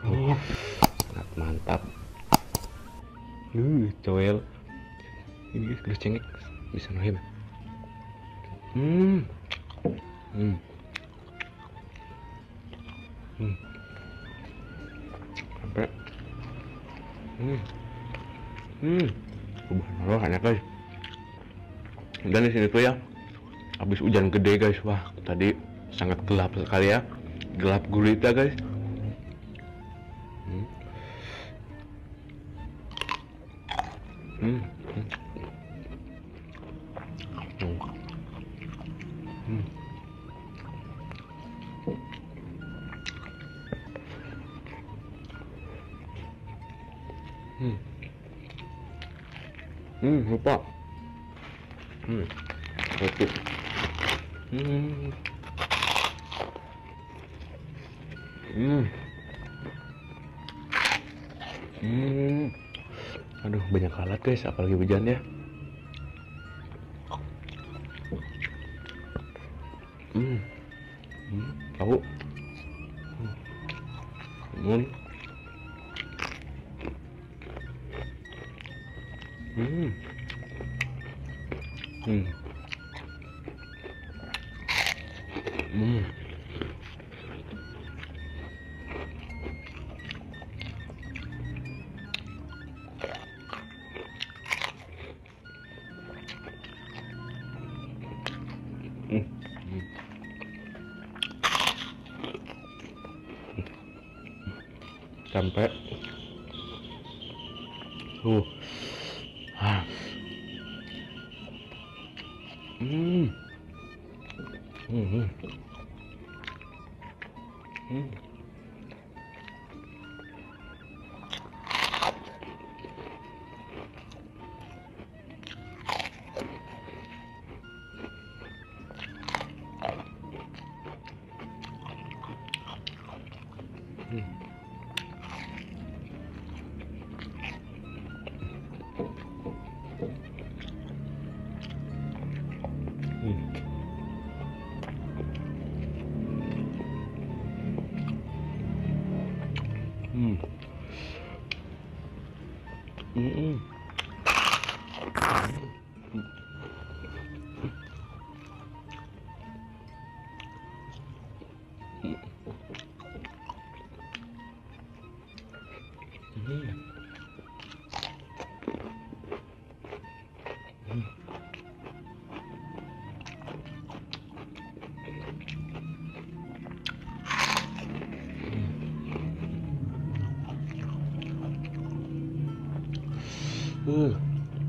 Sangat mantap. Coel. Ini guys, gelas cengek. Bismillahirrahmanirrahim. Sampai. Subhanallah, enak guys. Dan di sini tuh ya, habis hujan gede guys. Wah, tadi sangat gelap sekali ya, gelap gulita guys. Lupa. Tutup. Aduh, banyak alat guys, apalagi hujan ya. Tahu. Sampai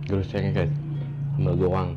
terus saya guys, sambal bawang.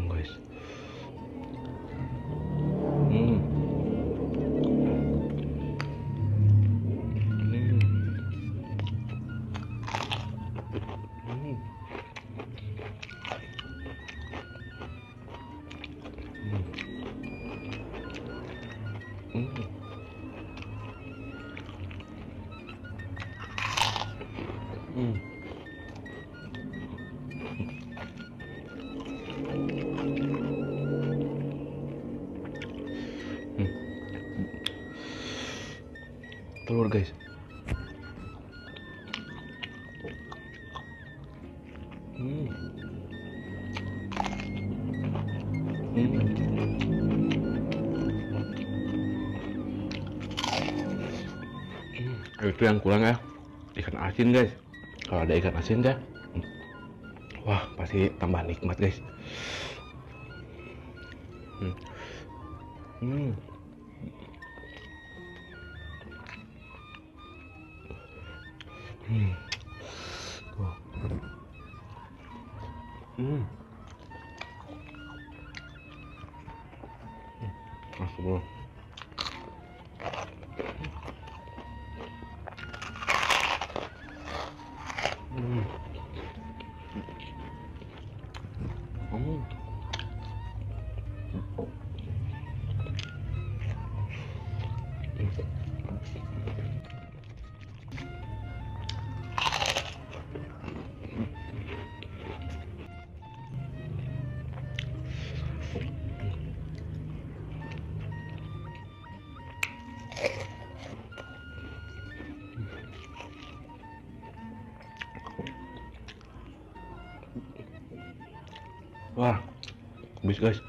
Guys. Hmm. Telur guys. Itu yang kurang ya, ikan asin guys. Kalau ada ikan asin ya, wah pasti tambah nikmat guys. Hmm. Tuh. Masuk bro. Wah, habis guys.